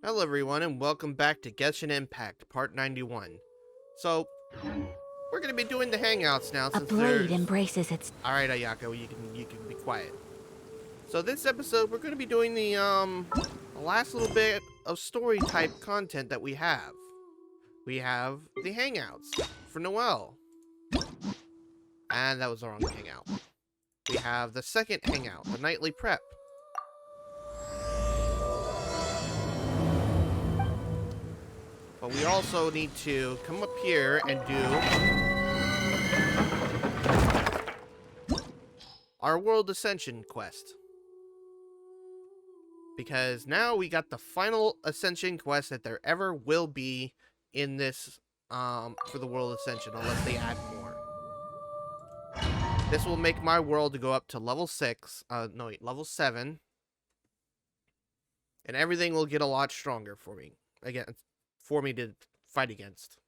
Hello everyone and welcome back to Genshin Impact, part 91. So, we're gonna be doing the hangouts now A since blade embraces its... Alright Ayako, you can be quiet. So this episode we're gonna be doing the last little bit of story type content that we have. We have the hangouts for Noelle. And that was the wrong hangout. We have the second hangout, the nightly prep. But we also need to come up here and do our World Ascension quest. Because now we got the final Ascension quest that there ever will be in this, for the World Ascension, unless they add more. This will make my world to go up to level 6, level 7. And everything will get a lot stronger for me. Again, for me to fight against.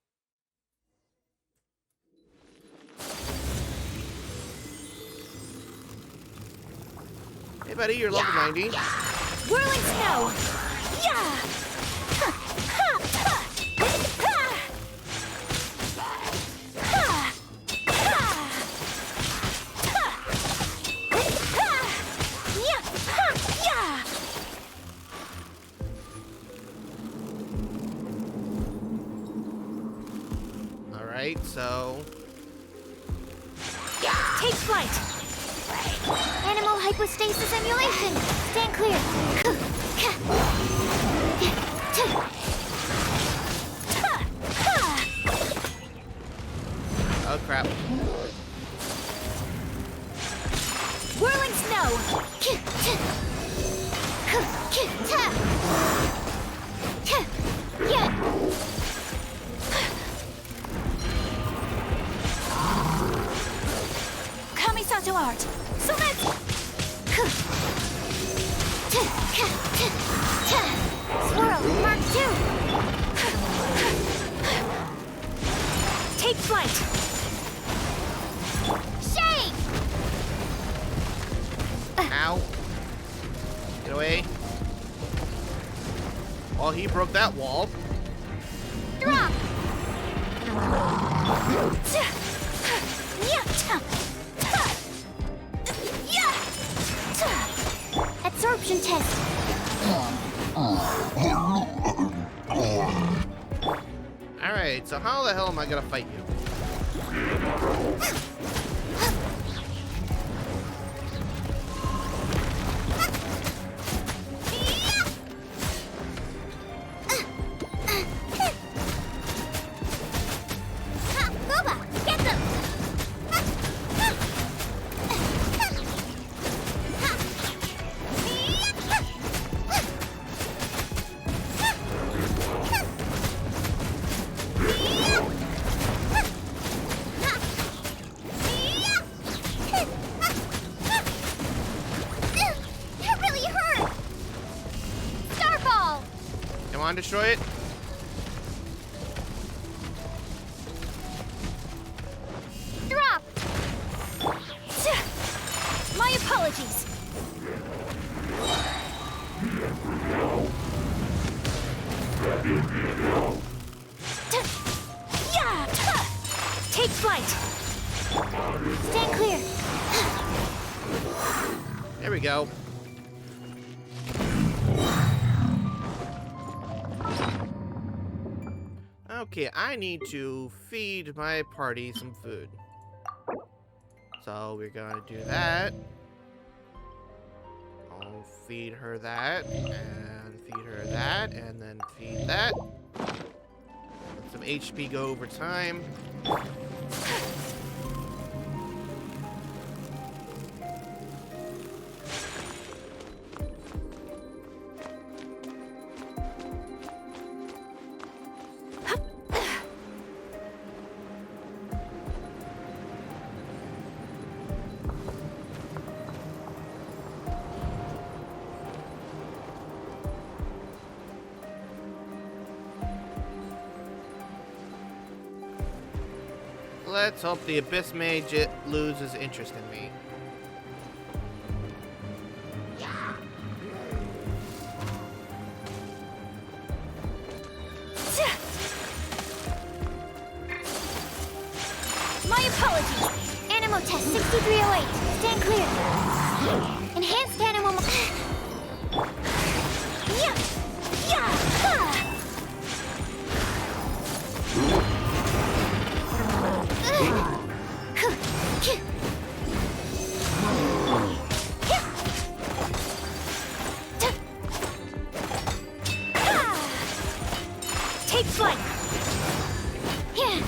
Hey buddy, you're level 90. Whirling snow! Yeah! Alright, so... Take flight! Animal hypostasis emulation! Stand clear! Oh crap. Whirling snow! Kamisato art! So let's... Swirl, Mark 2! Take flight! Shake! Ow. Get away. Well, he broke that wall. Drop! Absorption test. Alright, so how the hell am I gonna fight you? Come on, destroy it. Drop! My apologies. Take flight. Stand clear. There we go. Okay, I need to feed my party some food. So we're gonna do that. I'll feed her that, and feed her that, and then feed that. Let some HP go over time. Let's hope the Abyss Mage loses interest in me. My apologies. Animal test 6308. Stand clear. Enhanced animal. Yeah. Yeah. Ha. Take flight. Yeah.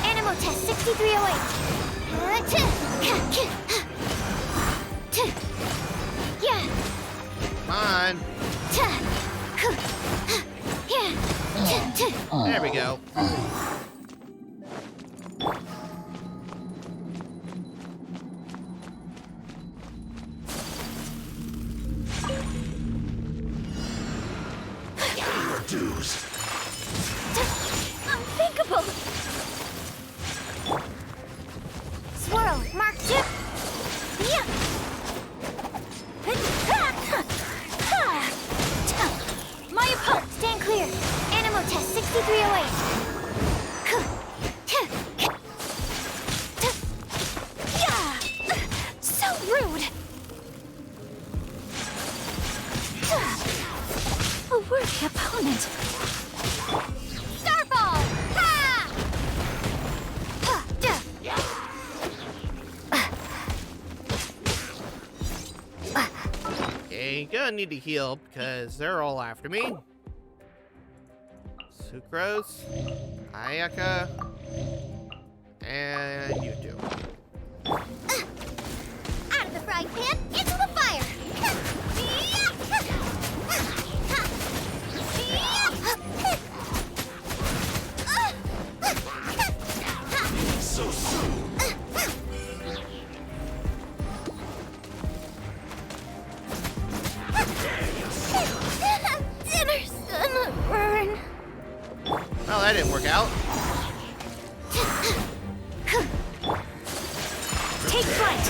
Animal test 6308. Yeah. Come on. There we go. Your dues. Unthinkable. Swirl, mark chip. Yeah. My opponent, stand clear. Animal test 6308. Yeah. So rude. A worthy opponent. Starfall! Ha! Ha! Duh. Okay, gonna need to heal because they're all after me. Sucrose, Ayaka, and you two. Out of the frying pan, into the fire! So soon. Dinner's gonna burn. Well, that didn't work out. Take flight.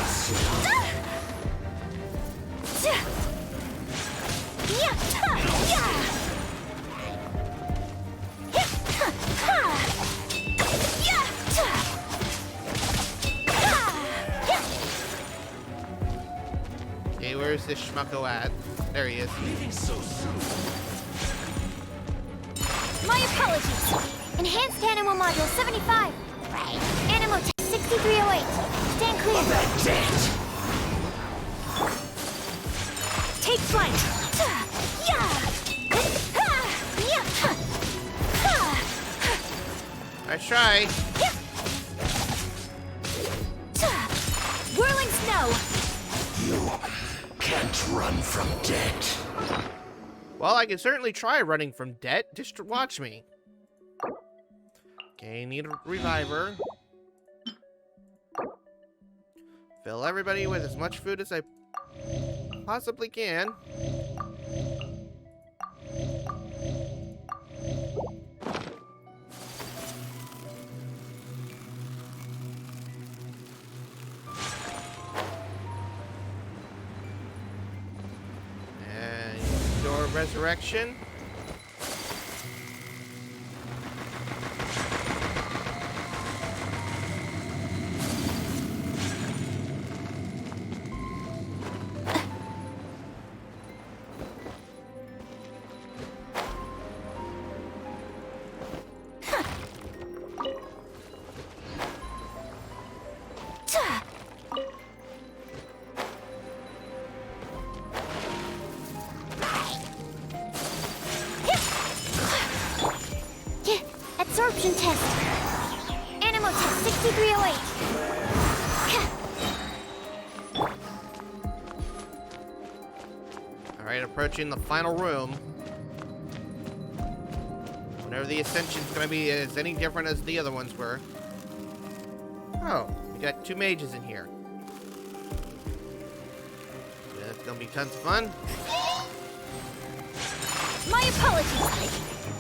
Okay, where's this schmucko at? There he is. Leaving so soon. My apologies. Enhanced animal module 75. Animal test 6308. Stand clear. That debt. Take flight. Nice try. Whirling snow. You can't run from debt. Well, I can certainly try running from debt. Just watch me. Okay, need a reviver. Fill everybody with as much food as I possibly can. And door resurrection. Absorption test. Animal test 6308. Alright, approaching the final room. Whatever the ascension's gonna be is any different as the other ones were. Oh, we got 2 mages in here. Yeah, that's gonna be tons of fun. My apologies.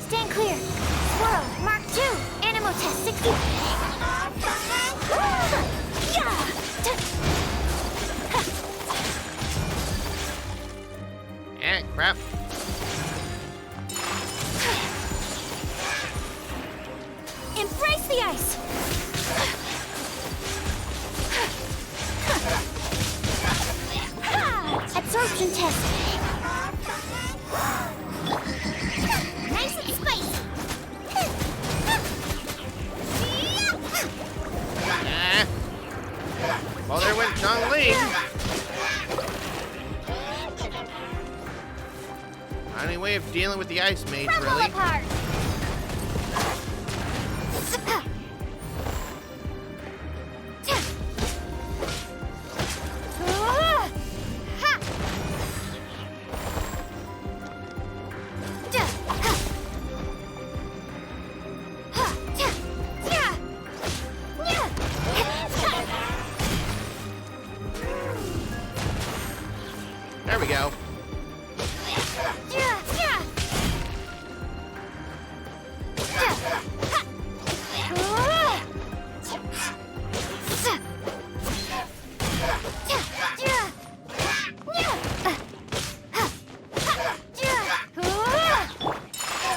Stand clear. Swirl, Mark 2. Animal test 60. Eh, crap. Embrace the ice. Absorption test. Nice and spicy. Eh. Well, there went Zhongli. Any way of dealing with the ice mage, Crumble really? apart. There we go.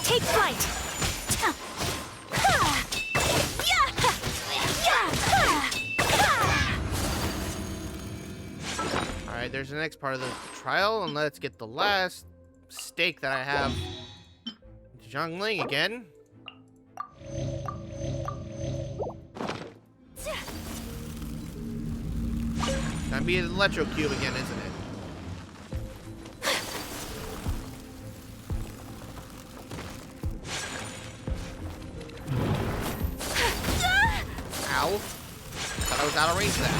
Take flight. Alright, there's the next part of the trial, and let's get the last stake that I have. Zhongli again. Gonna be an electro cube again, isn't it? Ow. Thought I was out of range of that.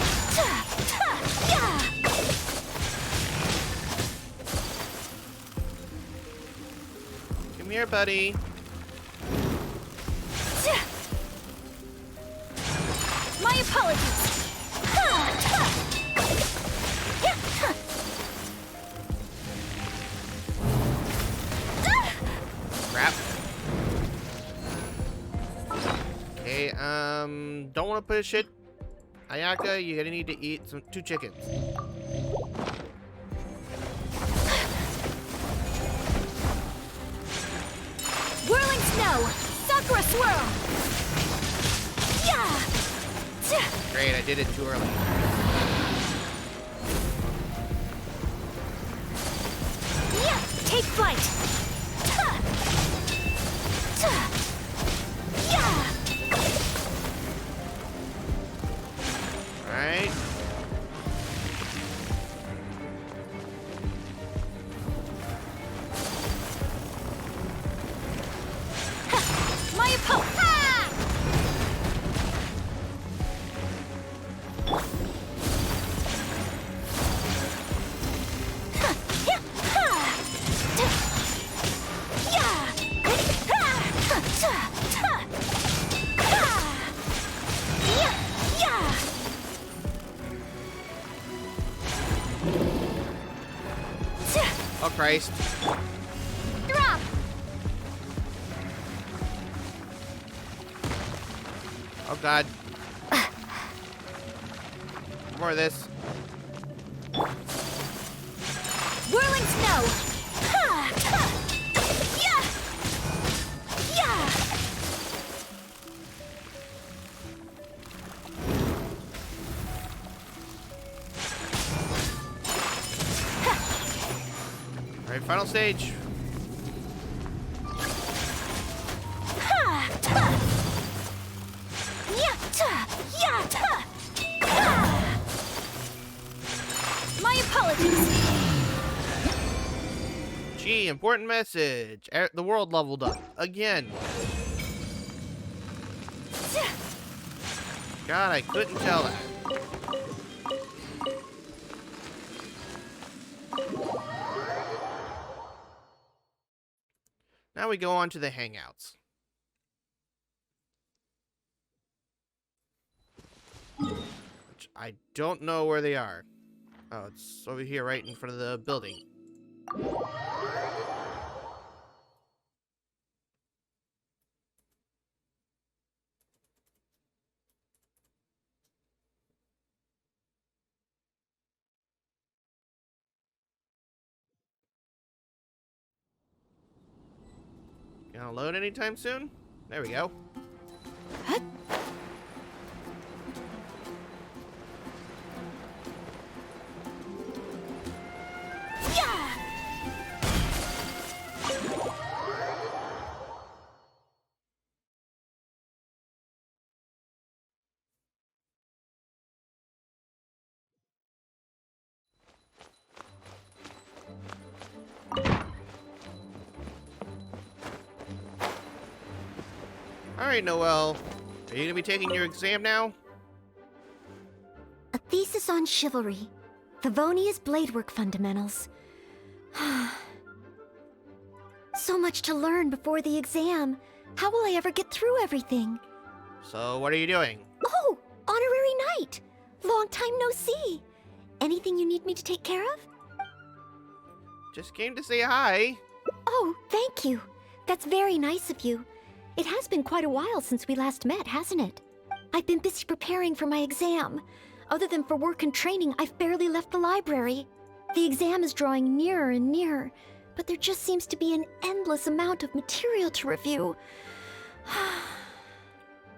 Come here, buddy. My apologies. Crap. Okay, don't want to push it. Ayaka, you're gonna need to eat 2 chickens. Whirling snow. Sakura swirl. Great, I did it too early. Take flight. Alright. My apologies. Oh, Christ. Drop. Oh, God. More of this. Whirling snow. Alright, final stage. My apologies. Gee, important message. The world leveled up. Again. God, I couldn't tell that. Now we go on to the hangouts. I don't know where they are. Oh, it's over here right in front of the building. Gonna load anytime soon? There we go. Alright, Noelle. Are you gonna be taking your exam now? A thesis on chivalry. Favonia's bladework fundamentals. So much to learn before the exam. How will I ever get through everything? So, what are you doing? Oh, honorary knight. Long time no see. Anything you need me to take care of? Just came to say hi. Oh, thank you. That's very nice of you. It has been quite a while since we last met, hasn't it? I've been busy preparing for my exam. Other than for work and training, I've barely left the library. The exam is drawing nearer and nearer, but there just seems to be an endless amount of material to review.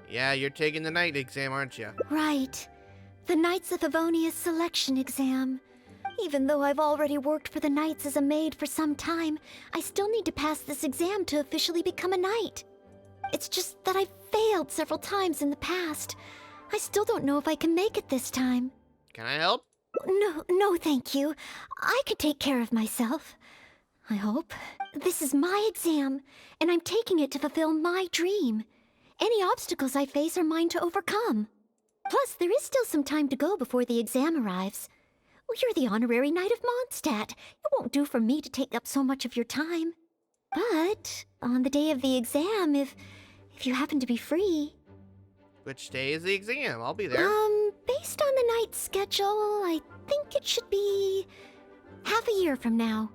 Yeah, you're taking the night exam, aren't you? Right. The Knights of Favonia's selection exam. Even though I've already worked for the Knights as a maid for some time, I still need to pass this exam to officially become a knight. It's just that I've failed several times in the past. I still don't know if I can make it this time. Can I help? No, thank you. I could take care of myself. I hope. This is my exam, and I'm taking it to fulfill my dream. Any obstacles I face are mine to overcome. Plus, there is still some time to go before the exam arrives. Well, you're the honorary knight of Mondstadt. It won't do for me to take up so much of your time. But on the day of the exam, if you happen to be free... Which day is the exam? I'll be there. Based on the night's schedule, I think it should be half a year from now.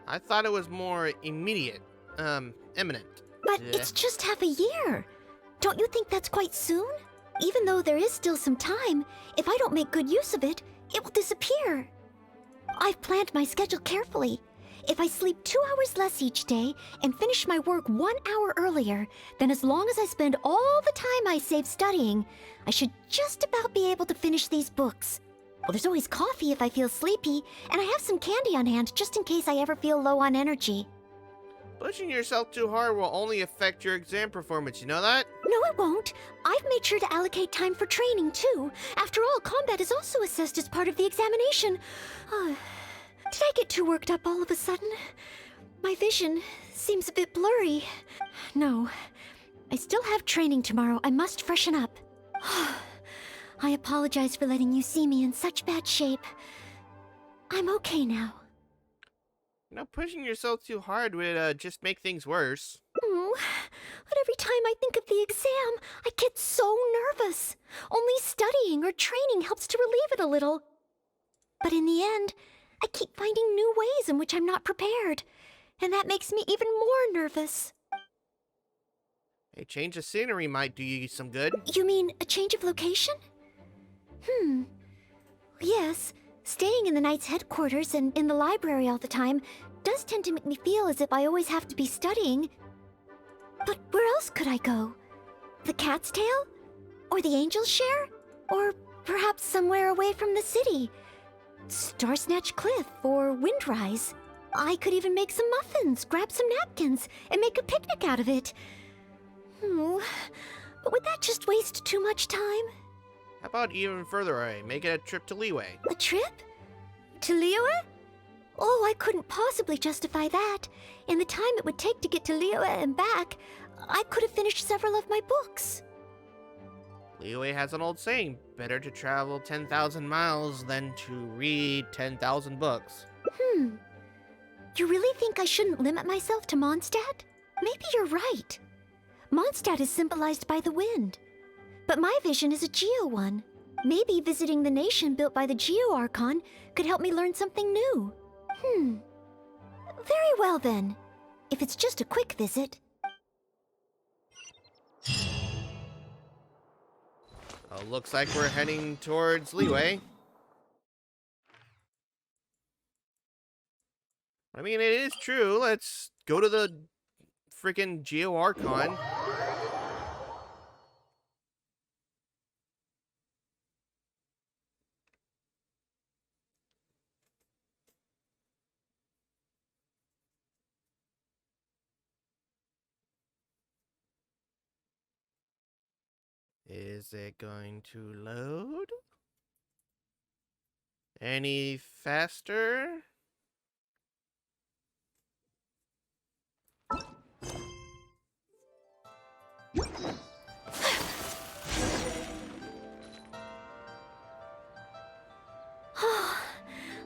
I thought it was more immediate. Imminent. But it's just half a year. Don't you think that's quite soon? Even though there is still some time, if I don't make good use of it, it will disappear. I've planned my schedule carefully. If I sleep 2 hours less each day and finish my work 1 hour earlier, then as long as I spend all the time I save studying, I should just about be able to finish these books. Well, there's always coffee if I feel sleepy, and I have some candy on hand just in case I ever feel low on energy. Pushing yourself too hard will only affect your exam performance, you know that? No, it won't. I've made sure to allocate time for training, too. After all, combat is also assessed as part of the examination. Did I get too worked up all of a sudden? My vision seems a bit blurry. No, I still have training tomorrow. I must freshen up. I apologize for letting you see me in such bad shape. I'm okay now. You know, pushing yourself too hard would just make things worse. Oh, but every time I think of the exam, I get so nervous. Only studying or training helps to relieve it a little. But in the end, I keep finding new ways in which I'm not prepared, and that makes me even more nervous. A change of scenery might do you some good. You mean a change of location? Yes, staying in the Knight's headquarters and in the library all the time does tend to make me feel as if I always have to be studying. But where else could I go? The Cat's Tail? Or the Angel's Share? Or perhaps somewhere away from the city? Starsnatch Cliff or Windrise. I could even make some muffins, grab some napkins, and make a picnic out of it. But would that just waste too much time? How about even further away? Make it a trip to Liyue. A trip? To Liyue? Oh, I couldn't possibly justify that. In the time it would take to get to Liyue and back, I could have finished several of my books. Liyue has an old saying, better to travel 10,000 miles than to read 10,000 books. You really think I shouldn't limit myself to Mondstadt? Maybe you're right. Mondstadt is symbolized by the wind, but my vision is a geo one. Maybe visiting the nation built by the Geo Archon could help me learn something new. Very well then. If it's just a quick visit. Oh, looks like we're heading towards Liyue. I mean, it is true. Let's go to the freaking Geo Archon. Is it going to load? Any faster?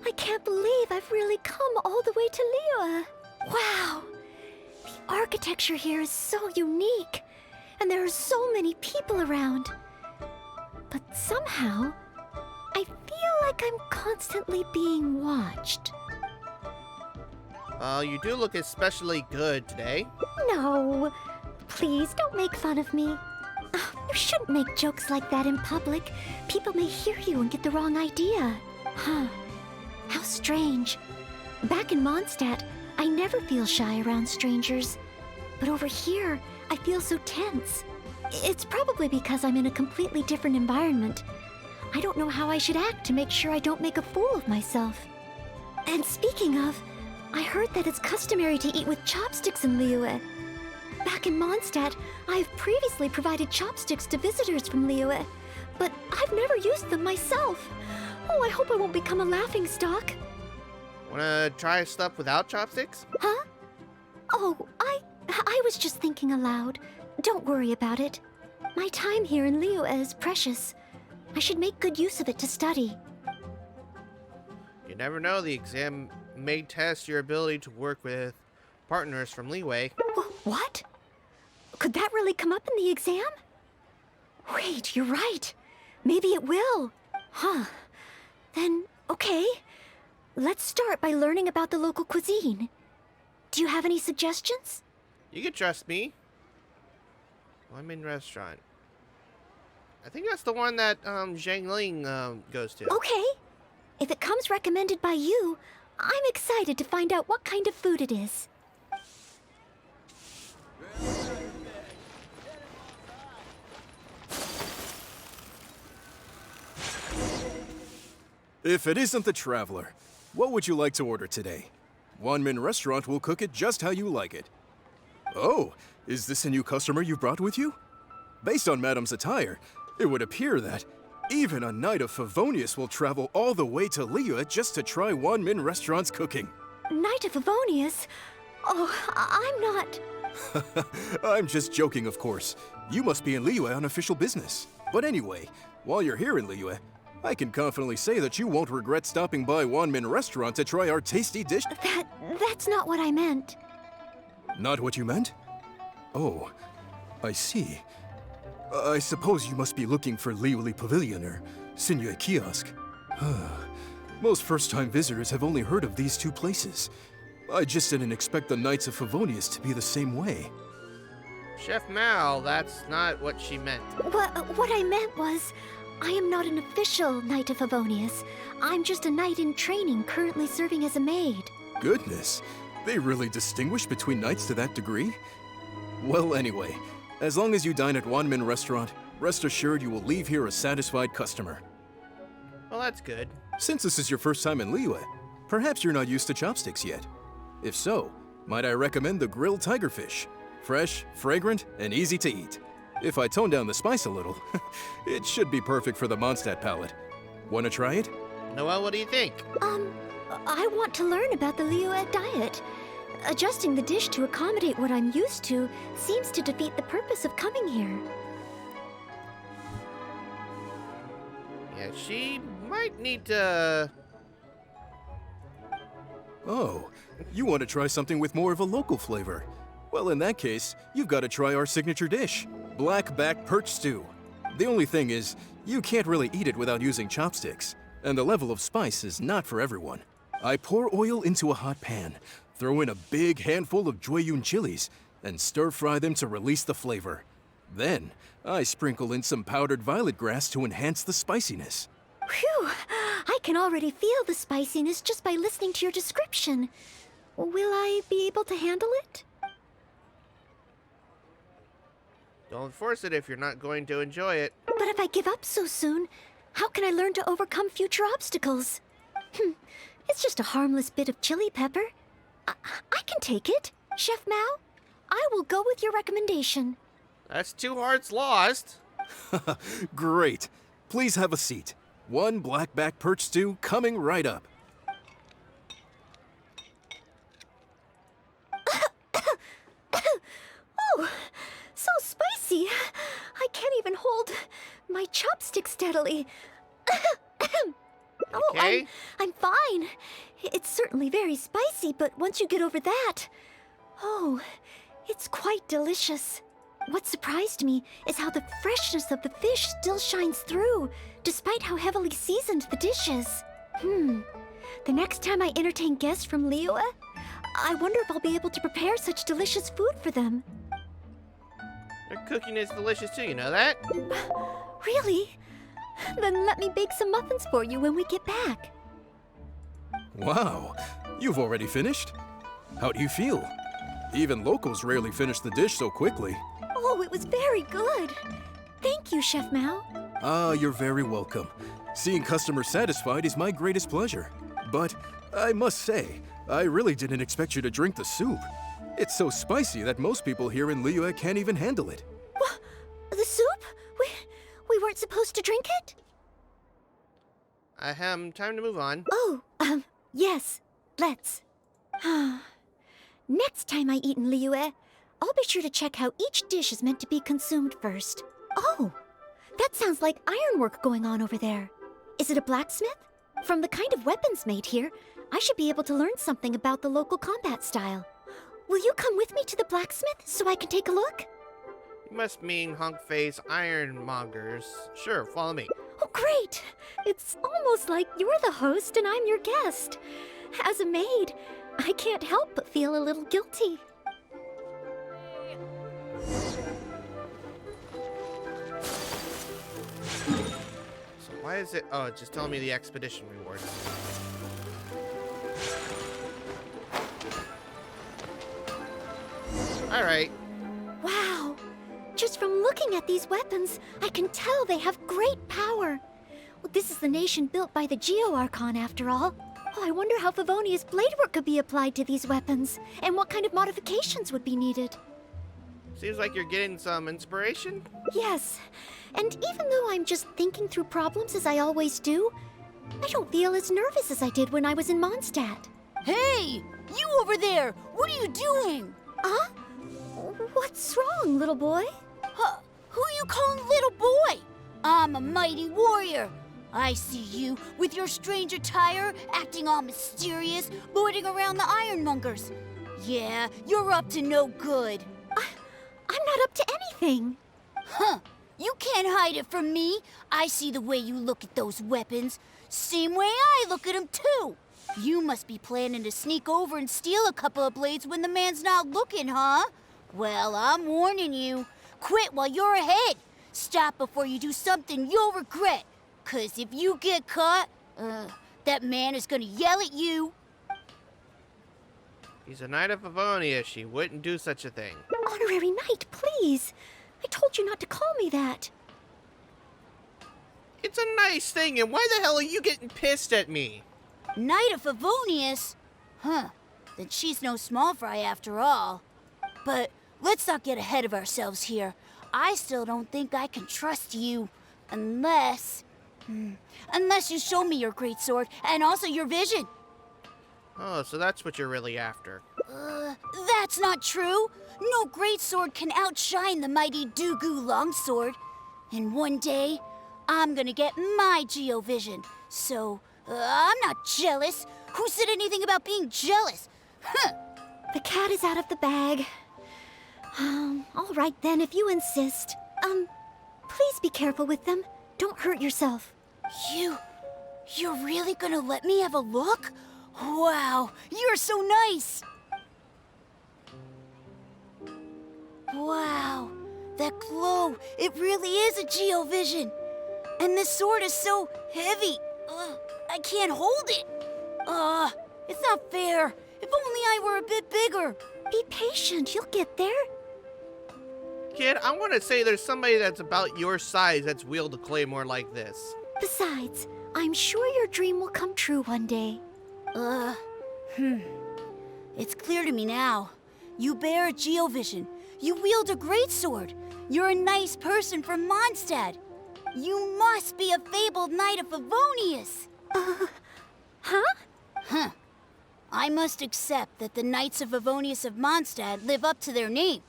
I can't believe I've really come all the way to Liyue. Wow! The architecture here is so unique, and there are so many people around. But somehow, I feel like I'm constantly being watched. Well, you do look especially good today. No, please don't make fun of me. You shouldn't make jokes like that in public. People may hear you and get the wrong idea. Huh. How strange. Back in Mondstadt, I never feel shy around strangers. But over here, I feel so tense. It's probably because I'm in a completely different environment. I don't know how I should act to make sure I don't make a fool of myself. And speaking of, I heard that it's customary to eat with chopsticks in Liyue. Back in Mondstadt, I have previously provided chopsticks to visitors from Liyue, but I've never used them myself. Oh, I hope I won't become a laughingstock. Wanna try stuff without chopsticks? Huh? Oh, I was just thinking aloud. Don't worry about it. My time here in Liyue is precious. I should make good use of it to study. You never know, the exam may test your ability to work with partners from Liyue. What? Could that really come up in the exam? Wait, you're right. Maybe it will. Huh. Then, okay. Let's start by learning about the local cuisine. Do you have any suggestions? You can trust me. Lemon Restaurant. I think that's the one that Zhang Ling goes to. Okay. If it comes recommended by you, I'm excited to find out what kind of food it is. If it isn't the Traveler, what would you like to order today? Wanmin Restaurant will cook it just how you like it. Oh, is this a new customer you brought with you? Based on Madam's attire, it would appear that even a Knight of Favonius will travel all the way to Liyue just to try Wanmin Restaurant's cooking. Knight of Favonius? Oh, I'm not... I'm just joking, of course. You must be in Liyue on official business. But anyway, while you're here in Liyue, I can confidently say that you won't regret stopping by Wanmin Restaurant to try our tasty dish. That's not what I meant. Not what you meant? Oh, I see. I suppose you must be looking for Liyue Pavilion or Sinye Kiosk. Most first-time visitors have only heard of these two places. I just didn't expect the Knights of Favonius to be the same way. Chef Mal, that's not what she meant. What I meant was, I am not an official Knight of Favonius. I'm just a knight in training currently serving as a maid. Goodness, they really distinguish between knights to that degree? Well, anyway, as long as you dine at Wanmin Restaurant, rest assured you will leave here a satisfied customer. Well, that's good. Since this is your first time in Liyue, perhaps you're not used to chopsticks yet. If so, might I recommend the grilled tigerfish? Fresh, fragrant, and easy to eat. If I tone down the spice a little, it should be perfect for the Mondstadt palate. Wanna try it? Noelle, what do you think? I want to learn about the Liyue diet. Adjusting the dish to accommodate what I'm used to seems to defeat the purpose of coming here. Yeah, she might need to... Oh, you want to try something with more of a local flavor? Well, in that case, you've got to try our signature dish, black back perch stew. The only thing is, you can't really eat it without using chopsticks, and the level of spice is not for everyone. I pour oil into a hot pan, throw in a big handful of Jueyun chilies, and stir-fry them to release the flavor. Then, I sprinkle in some powdered violet grass to enhance the spiciness. Phew! I can already feel the spiciness just by listening to your description. Will I be able to handle it? Don't force it if you're not going to enjoy it. But if I give up so soon, how can I learn to overcome future obstacles? It's just a harmless bit of chili pepper. I can take it. Chef Mao, I will go with your recommendation. That's 2 hearts lost. Great. Please have a seat. 1 blackback perch stew coming right up. Oh, so spicy. I can't even hold my chopstick steadily. Oh, Okay? I'm fine. It's certainly very spicy, but once you get over that, oh, it's quite delicious. What surprised me is how the freshness of the fish still shines through, despite how heavily seasoned the dish is. The next time I entertain guests from Liyue, I wonder if I'll be able to prepare such delicious food for them. Their cooking is delicious too, you know that? Really? Then let me bake some muffins for you when we get back. Wow, you've already finished? How do you feel? Even locals rarely finish the dish so quickly. Oh, it was very good. Thank you, Chef Mao. Ah, you're very welcome. Seeing customers satisfied is my greatest pleasure. But I must say, I really didn't expect you to drink the soup. It's so spicy that most people here in Liyue can't even handle it. What? The soup? We weren't supposed to drink it? Time to move on. Oh, yes. Let's. Next time I eat in Liyue, I'll be sure to check how each dish is meant to be consumed first. Oh, that sounds like ironwork going on over there. Is it a blacksmith? From the kind of weapons made here, I should be able to learn something about the local combat style. Will you come with me to the blacksmith so I can take a look? You must mean hunk-face ironmongers. Sure, follow me. Oh, great! It's almost like you're the host and I'm your guest. As a maid, I can't help but feel a little guilty. So why is it... Oh, it's just telling me the expedition reward. Alright. Wow! Just from looking at these weapons, I can tell they have great power. Well, this is the nation built by the Geo-Archon, after all. Oh, I wonder how Favonia's blade work could be applied to these weapons, and what kind of modifications would be needed. Seems like you're getting some inspiration. Yes, and even though I'm just thinking through problems as I always do, I don't feel as nervous as I did when I was in Mondstadt. Hey! You over there! What are you doing? Huh? What's wrong, little boy? Who you calling little boy? I'm a mighty warrior. I see you with your strange attire, acting all mysterious, lording around the ironmongers. Yeah, you're up to no good. I'm not up to anything. Huh. You can't hide it from me. I see the way you look at those weapons. Same way I look at them, too. You must be planning to sneak over and steal a couple of blades when the man's not looking, huh? Well, I'm warning you. Quit while you're ahead. Stop before you do something you'll regret. 'Cause if you get caught, that man is gonna yell at you. He's a knight of Favonia. She wouldn't do such a thing. Honorary knight, please. I told you not to call me that. It's a nice thing, and why the hell are you getting pissed at me? Knight of Favonius? Huh. Then she's no small fry after all. But let's not get ahead of ourselves here. I still don't think I can trust you. Unless you show me your great sword and also your vision. Oh, so that's what you're really after. That's not true. No great sword can outshine the mighty Dugu longsword. And one day, I'm gonna get my Geovision. So, I'm not jealous. Who said anything about being jealous? Huh. The cat is out of the bag. All right then, if you insist. Please be careful with them. Don't hurt yourself. You're really gonna let me have a look? Wow, you're so nice! Wow, that glow, it really is a geovision. And this sword is so heavy. I can't hold it. It's not fair. If only I were a bit bigger. Be patient, you'll get there. Kid, I want to say there's somebody that's about your size that's wielded a claymore like this. Besides, I'm sure your dream will come true one day. It's clear to me now. You bear a geovision. You wield a great sword. You're a nice person from Mondstadt. You must be a fabled knight of Favonius. Huh? I must accept that the Knights of Favonius of Mondstadt live up to their name.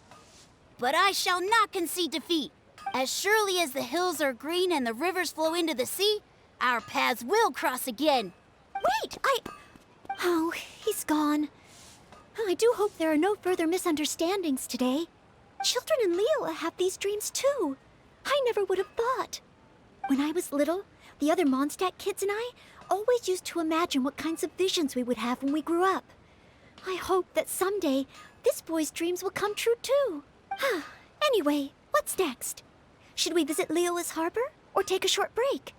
But I shall not concede defeat. As surely as the hills are green and the rivers flow into the sea, our paths will cross again. Wait, Oh, he's gone. I do hope there are no further misunderstandings today. Children in Leola have these dreams too. I never would have thought. When I was little, the other Mondstadt kids and I always used to imagine what kinds of visions we would have when we grew up. I hope that someday this boy's dreams will come true too. Anyway, what's next? Should we visit Leola's harbor or take a short break?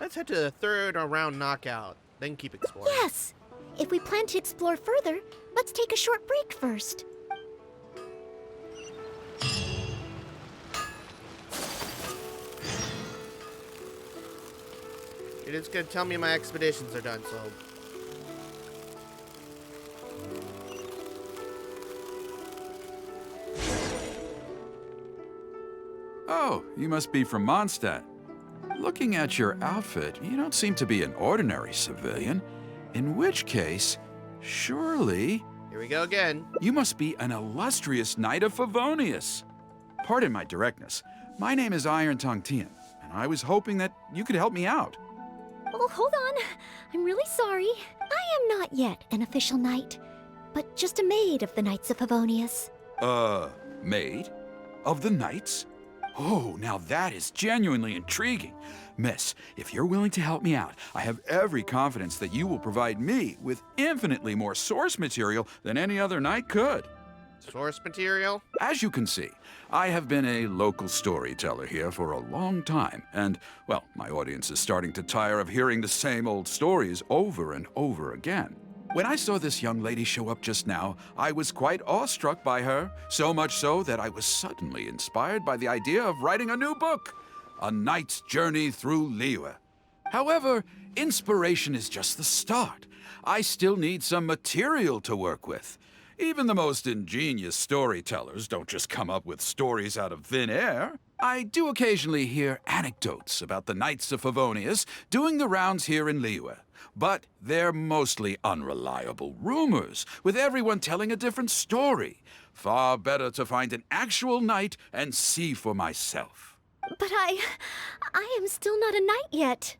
Let's head to the third round knockout, then keep exploring. Yes! If we plan to explore further, let's take a short break first. You're just gonna tell me my expeditions are done, so... Oh, you must be from Mondstadt. Looking at your outfit, you don't seem to be an ordinary civilian. In which case, surely... Here we go again. You must be an illustrious knight of Favonius. Pardon my directness. My name is Iron Tongue Tian, and I was hoping that you could help me out. Oh, hold on. I'm really sorry. I am not yet an official knight, but just a maid of the Knights of Favonius. Maid? Of the Knights? Oh, now that is genuinely intriguing. Miss, if you're willing to help me out, I have every confidence that you will provide me with infinitely more source material than any other knight could. Source material? As you can see, I have been a local storyteller here for a long time, and, well, my audience is starting to tire of hearing the same old stories over and over again. When I saw this young lady show up just now, I was quite awestruck by her, so much so that I was suddenly inspired by the idea of writing a new book, A Knight's Journey Through Liyue. However, inspiration is just the start. I still need some material to work with. Even the most ingenious storytellers don't just come up with stories out of thin air. I do occasionally hear anecdotes about the Knights of Favonius doing the rounds here in Liyue. But they're mostly unreliable rumors, with everyone telling a different story. Far better to find an actual knight and see for myself. But I am still not a knight yet.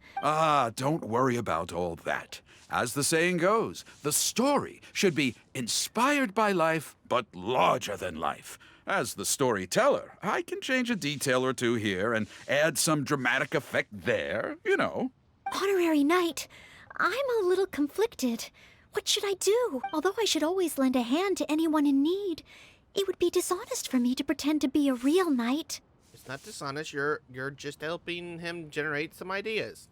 Don't worry about all that. As the saying goes, the story should be inspired by life, but larger than life. As the storyteller, I can change a detail or two here and add some dramatic effect there, you know. Honorary knight, I'm a little conflicted. What should I do? Although I should always lend a hand to anyone in need, it would be dishonest for me to pretend to be a real knight. It's not dishonest, you're just helping him generate some ideas.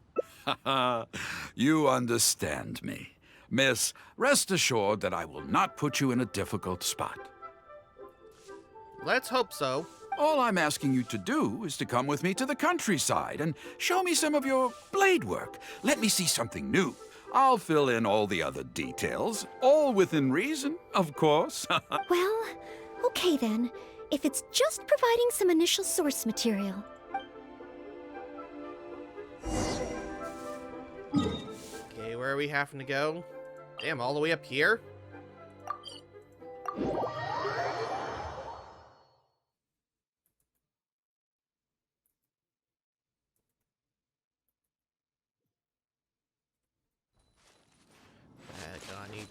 You understand me. Miss, rest assured that I will not put you in a difficult spot. Let's hope so. All I'm asking you to do is to come with me to the countryside and show me some of your blade work. Let me see something new. I'll fill in all the other details, all within reason, of course. Well, okay then. If it's just providing some initial source material. Okay, where are we having to go? Damn, all the way up here?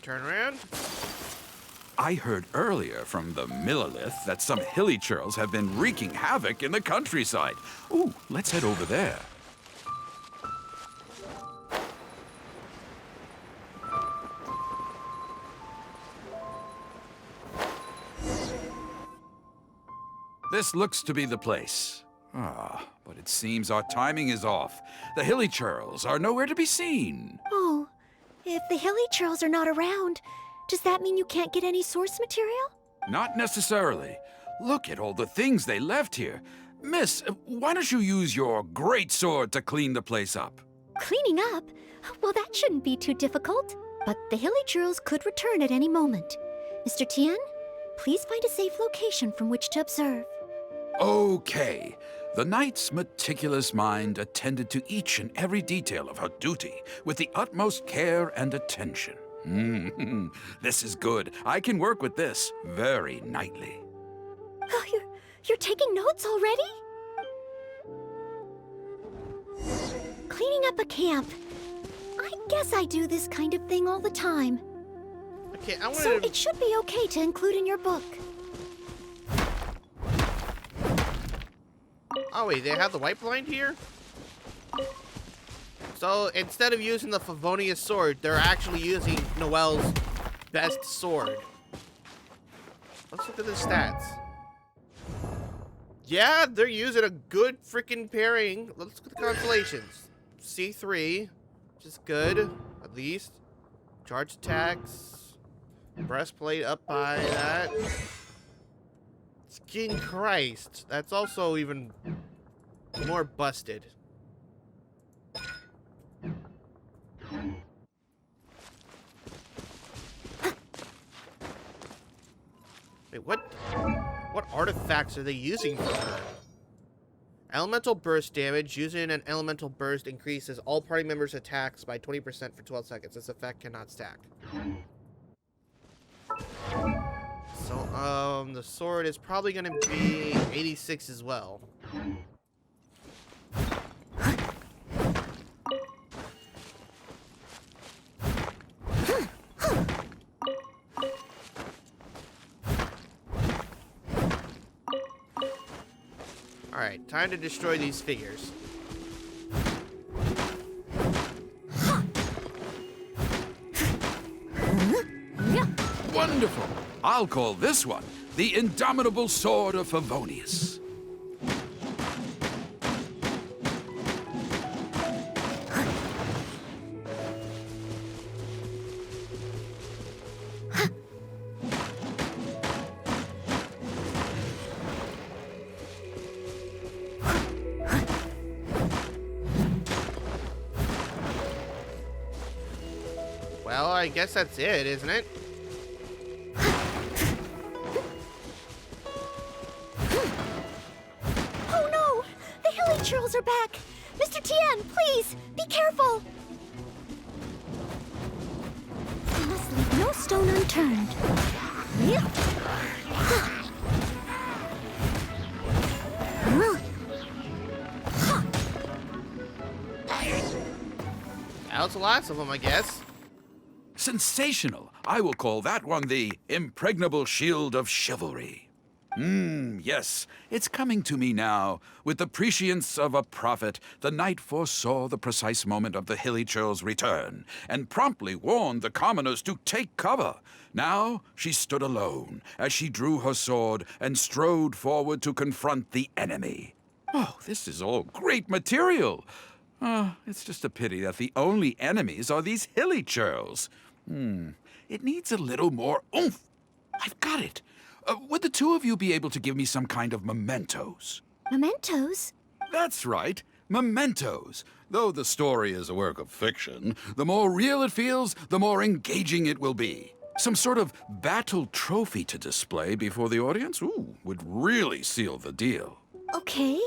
Turn around. I heard earlier from the Millilith that some hilly churls have been wreaking havoc in the countryside. Ooh, let's head over there. This looks to be the place. Ah, but it seems our timing is off. The hilly churls are nowhere to be seen. Oh, if the hilly churls are not around, does that mean you can't get any source material? Not necessarily. Look at all the things they left here. Miss, why don't you use your great sword to clean the place up? Cleaning up? Well, that shouldn't be too difficult. But the hilly churls could return at any moment. Mr. Tian, please find a safe location from which to observe. Okay. The knight's meticulous mind attended to each and every detail of her duty with the utmost care and attention. This is good. I can work with this very knightly. Oh, you're taking notes already? Cleaning up a camp. I guess I do this kind of thing all the time. Okay, I want So to... it should be okay to include in your book. Oh, wait, they have the white blind here? So, instead of using the Favonius sword, they're actually using Noelle's best sword. Let's look at the stats. Yeah, they're using a good freaking pairing. Let's look at the constellations. C3, which is good, at least. Charge attacks. Breastplate up by that. Skin Christ. That's also even more busted. Wait, what artifacts are they using for her? Elemental burst damage. Using an elemental burst increases all party members' attacks by 20% for 12 seconds. This effect cannot stack. So, the sword is probably gonna be 86 as well. Alright, time to destroy these figures. Wonderful. I'll call this one the Indomitable Sword of Favonius. Well, I guess that's it, isn't it? Oh no! The hilly churls are back! Mr. Tian, please, be careful! I must leave no stone unturned. That was the last of them, I guess. Sensational. I will call that one the Impregnable Shield of Chivalry. Yes, it's coming to me now. With the prescience of a prophet, the knight foresaw the precise moment of the hilly churl's return, and promptly warned the commoners to take cover. Now she stood alone, as she drew her sword and strode forward to confront the enemy. Oh, this is all great material. It's just a pity that the only enemies are these hilly churls. It needs a little more oomph. I've got it. Would the two of you be able to give me some kind of mementos? Mementos? That's right, mementos. Though the story is a work of fiction, the more real it feels, the more engaging it will be. Some sort of battle trophy to display before the audience, would really seal the deal. Okay,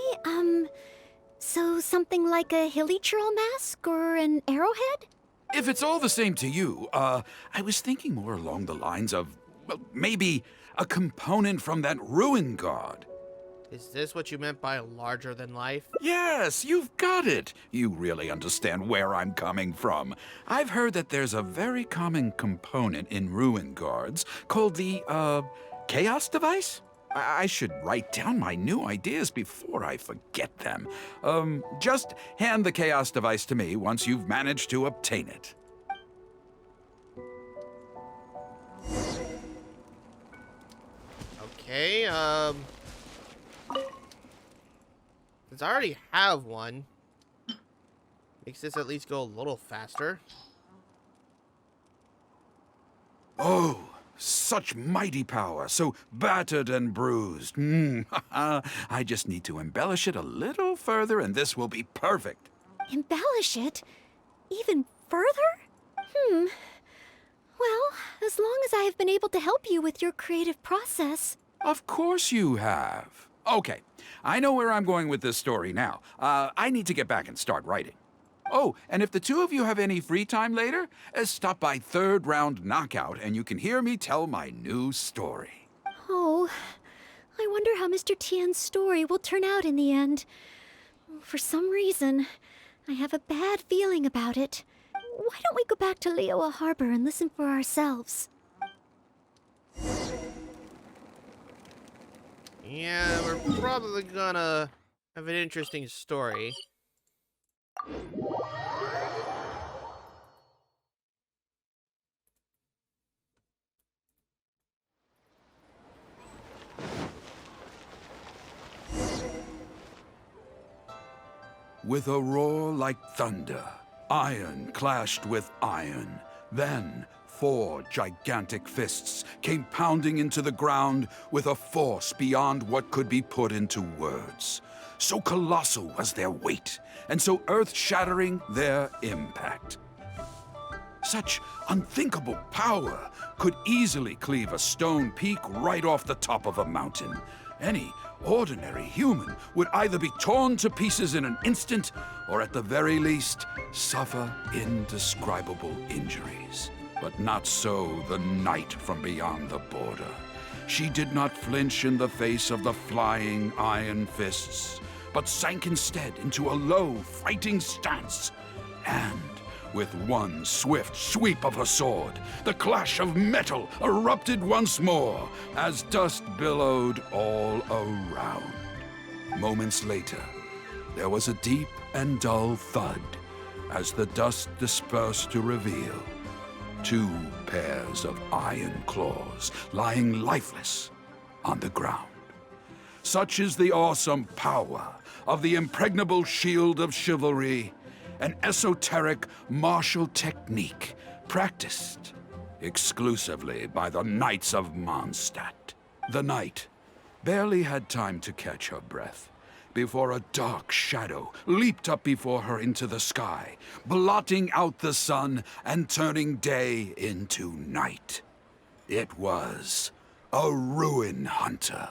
so something like a hilly churl mask or an arrowhead? If it's all the same to you, I was thinking more along the lines of, well, maybe a component from that ruin guard. Is this what you meant by larger than life? Yes, you've got it. You really understand where I'm coming from. I've heard that there's a very common component in ruin guards called the, chaos device? I should write down my new ideas before I forget them. Just hand the chaos device to me once you've managed to obtain it. Okay, since I already have one, makes this at least go a little faster. Oh, such mighty power, so battered and bruised. I just need to embellish it a little further and this will be perfect. Embellish it? Even further? Well, as long as I have been able to help you with your creative process. Of course you have. Okay, I know where I'm going with this story now. I need to get back and start writing. Oh, and if the two of you have any free time later, stop by Third Round Knockout and you can hear me tell my new story. Oh, I wonder how Mr. Tien's story will turn out in the end. For some reason, I have a bad feeling about it. Why don't we go back to Liyue Harbor and listen for ourselves? Yeah, we're probably gonna have an interesting story. With a roar like thunder, iron clashed with iron. Then 4 gigantic fists came pounding into the ground with a force beyond what could be put into words. So colossal was their weight, and so earth-shattering their impact. Such unthinkable power could easily cleave a stone peak right off the top of a mountain. Any ordinary human would either be torn to pieces in an instant, or at the very least, suffer indescribable injuries. But not so the knight from beyond the border. She did not flinch in the face of the flying iron fists, but sank instead into a low, fighting stance. And with one swift sweep of her sword, the clash of metal erupted once more as dust billowed all around. Moments later, there was a deep and dull thud as the dust dispersed to reveal 2 pairs of iron claws lying lifeless on the ground. Such is the awesome power of the impregnable shield of chivalry, an esoteric martial technique practiced exclusively by the Knights of Mondstadt. The knight barely had time to catch her breath before a dark shadow leaped up before her into the sky, blotting out the sun and turning day into night. It was a ruin hunter.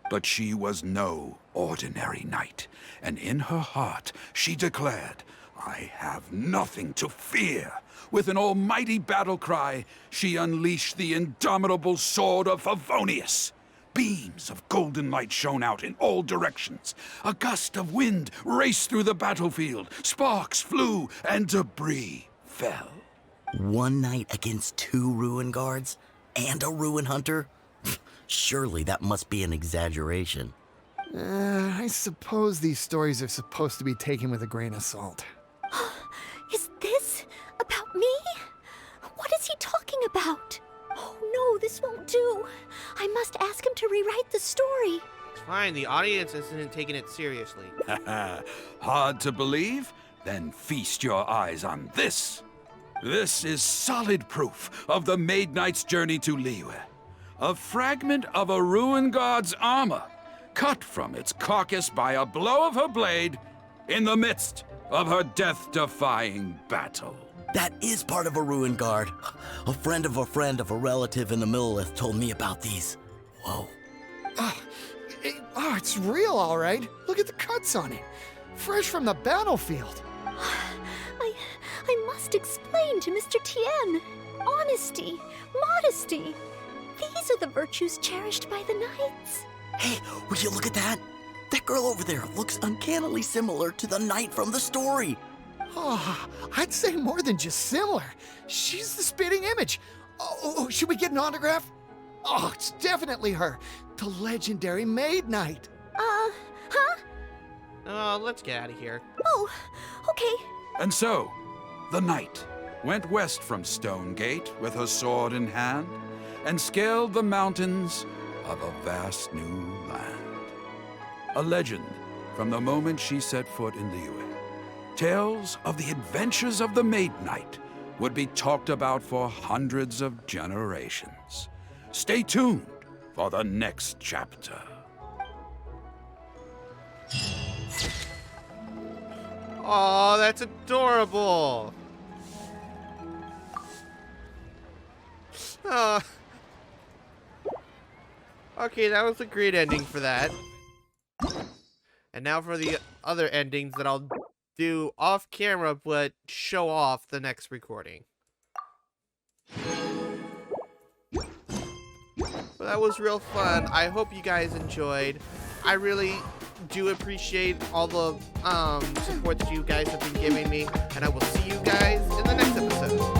But she was no ordinary knight, and in her heart she declared, "I have nothing to fear." With an almighty battle cry, she unleashed the indomitable sword of Favonius. Beams of golden light shone out in all directions. A gust of wind raced through the battlefield. Sparks flew and debris fell. One knight against 2 ruin guards? And a ruin hunter? Surely that must be an exaggeration. I suppose these stories are supposed to be taken with a grain of salt. Is this about me? What is he talking about? Oh no, this won't do. I must ask him to rewrite the story. It's fine, the audience isn't taking it seriously. Hard to believe? Then feast your eyes on this. This is solid proof of the Maid Knight's journey to Liyue. A fragment of a ruin guard's armor, cut from its carcass by a blow of her blade in the midst of her death-defying battle. That is part of a ruin guard. A friend of a relative in the Millelith told me about these. Whoa. It's real, all right. Look at the cuts on it. Fresh from the battlefield. I must explain to Mr. Tien. Honesty, modesty. These are the virtues cherished by the knights. Hey, would you look at that? That girl over there looks uncannily similar to the knight from the story. Oh, I'd say more than just similar. She's the spitting image. Oh, should we get an autograph? Oh, it's definitely her. The legendary Maid Knight. Huh? Let's get out of here. Oh, okay. And so, the knight went west from Stone Gate with her sword in hand and scaled the mountains of a vast new land. A legend from the moment she set foot in Liyue. Tales of the adventures of the Maid Knight would be talked about for hundreds of generations. Stay tuned for the next chapter. Oh, that's adorable. Okay, that was a great ending for that. And now for the other endings that I'll do off camera, but show off the next recording. Well, that was real fun. I hope you guys enjoyed. I really do appreciate all the support that you guys have been giving me, and I will see you guys in the next episode.